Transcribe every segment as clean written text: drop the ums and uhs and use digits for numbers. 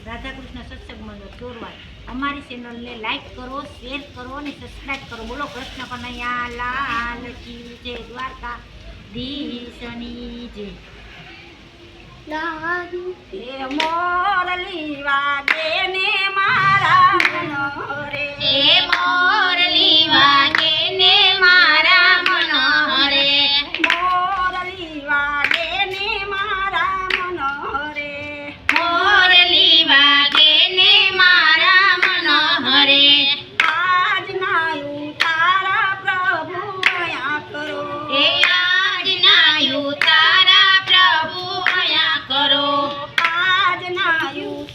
રાધાકૃષ્ણ સત્સંગ મંડળ ચોરવાડ। અમારી ચેનલને લાઈક કરો, શેર કરો અને સબસ્ક્રાઈબ કરો। બોલો કૃષ્ણ કનૈયા લાલ કી જય, દ્વારકાધીશની જય। મોરલી વાગે ને મારા મનોરે, મોરલી વાગે ને મારા મનોરે, મોરલી વાગે ને મારા મનોરે, મોરલી વાગે ને મારા મનોરે। આજના તારા પ્રભુ અયા કરો, એ આજના તારા પ્રભુ અયા કરો, આજના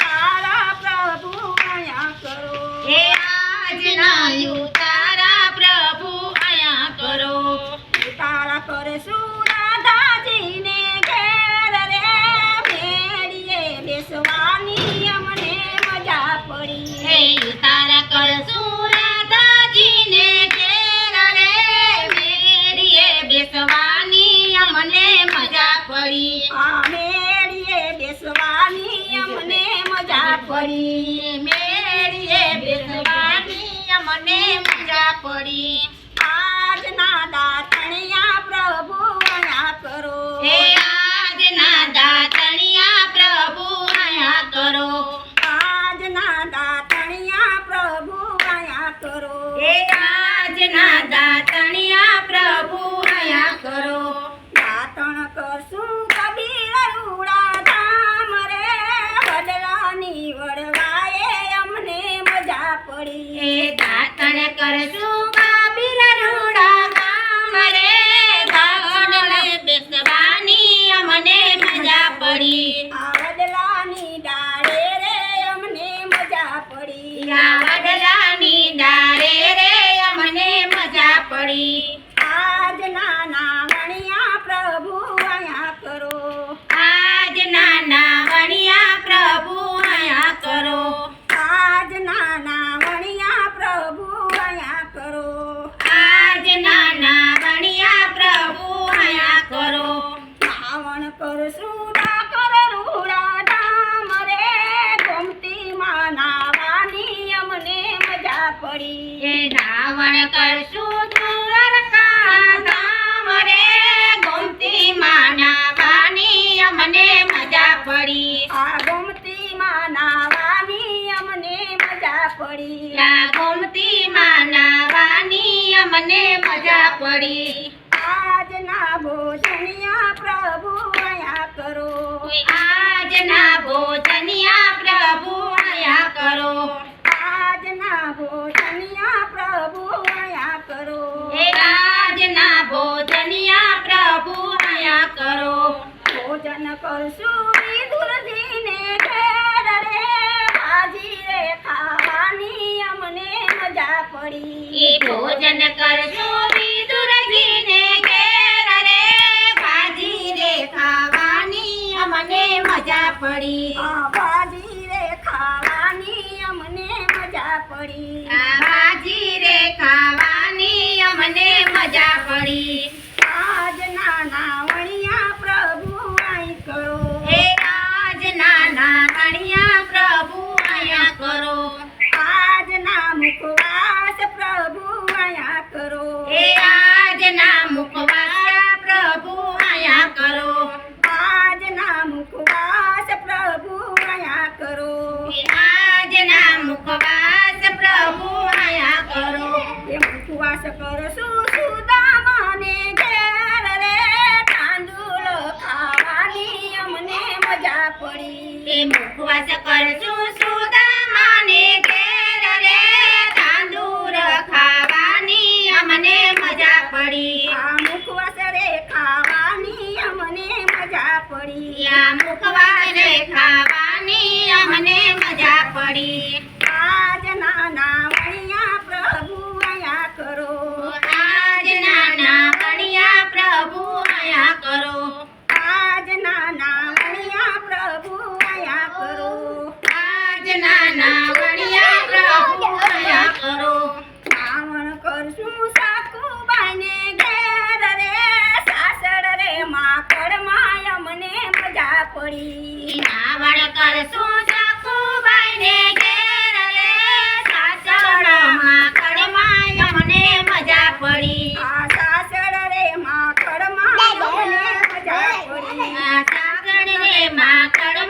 તારા પ્રભુ અયા કરો, એ આજના તારા પ્રભુ અયા કરો। તારા કરશું રાધાજીને ઘેર રે, મેળીએ બેસવાની અમને મજા પડી। હે તારા કરશું રાધાજીને ઘેર રે, મેરીએ બેસવાની અમને મજા પડી। આ મેળીએ બેસવાની અમને મજા પડી, મેરીએ બેસવાની અમને મજા પડી। આજના દાતણિયા પ્રભુ અયા કરો, હે આજના દાતણિયા પ્રભુ અયા કરો, આજના દાતણિયા પ્રભુ અયા કરો, હે આજના દાતણિયા પ્રભુ અયા કરો। દાતણ કરશું કબીર રૂડા ધામ રે, વડલાની વડવાએ અમને મજા પડી। એ દાતણ કરશું કબીર રૂડા ગામ રે, વડલે બેસવાની અમને મજા પડી। આ વડલાની ડાળે રે અમને મજા પડી, આ વડલાની ડાળે રે અમને મજા પડી। આજના નાવણિયા પ્રભુ અયા કરો, આજના નાવણિયા પ્રભુ અયા કરો, આજના નાવણિયા પ્રભુ અયા કરો, આજના નાવણિયા પ્રભુ અયા કરો। નાવણ કરશું ડાકર રૂડા ધામ રે, ગોમતીમાં નાવાની અમને મજા પડી। એ નાવણ કરશું દ્વારકા ધામ રે, ગોમતીમાં નાવાની અમને મજા પડી। આ ગોમતીમાં નાવાની અમને મજા પડી, આ ગોમતીમાં નાવાની અમને મજા પડી। આજના ભોજનિયા પ્રભુ અયા કરો, આજના ભોજનિયા પ્રભુ અયા કરો, આજના ભોજનિયા પ્રભુ અયા કરો, એ આજના ભોજનિયા પ્રભુ અયા કરો। ભોજન કરશું વિદુરજીને ઘેર રે, ભાજી રે ખાવાની અમને મજા પડી। એ ભોજન કરશું વિદુરજીને ઘેર રે, ભાજી રે ખાવાની અમને મજા પડી। આ ભાજી રે ખાવાની અમને મજા પડી, આ ભાજી રે ખાવાની અમને મજા પડી। આજના નાવણિયા પ્રભુ આઈ કરો, હે આજના નાવણિયા પ્રભુ અયા કરો, આજના મુખવાસ પ્રભુ અયા કરો, હે આજના મુખવાસ પ્રભુ અયા કરો, આજના મુખવાસ પ્રભુ અયા કરો, હે આજના મુખવાસ પ્રભુ અયા કરો। એ મુખવાસ કરશું સુદામાને ઘેર રે, તાંદુલો ખાવાની અમને મજા પડી। એ મુખવાસ કરશું સુદામાને ઘેર રે, તાંદૂર ખાવાની અમને મજા પડી। આ મુખવાસ રે ખાવાની અમને મજા પડી, યા મુખવાસ રે ખાવાની અમને મજા પડી। આજના નાવણિયા પ્રભુ અયા કરો, આજના નાવણિયા પ્રભુ અયા કરો, આજના નાવણિયા પ્રભુ અયા કરો, આજના નાવણિયા પ્રભુ અયા કરો। નાવણ કરશું સાકુબાઈને ઘેર રે, સાસડ રે માકડમાં અમને મજા પડી। નાવણ કરશું સાકુબાઈને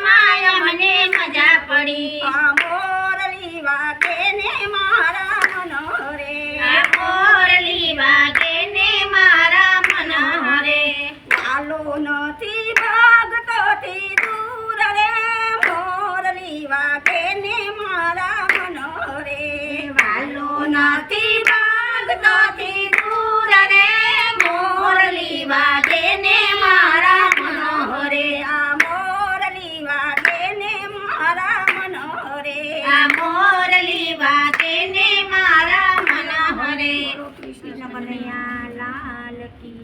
માય મને મજા પડી આ મોરલી વાગે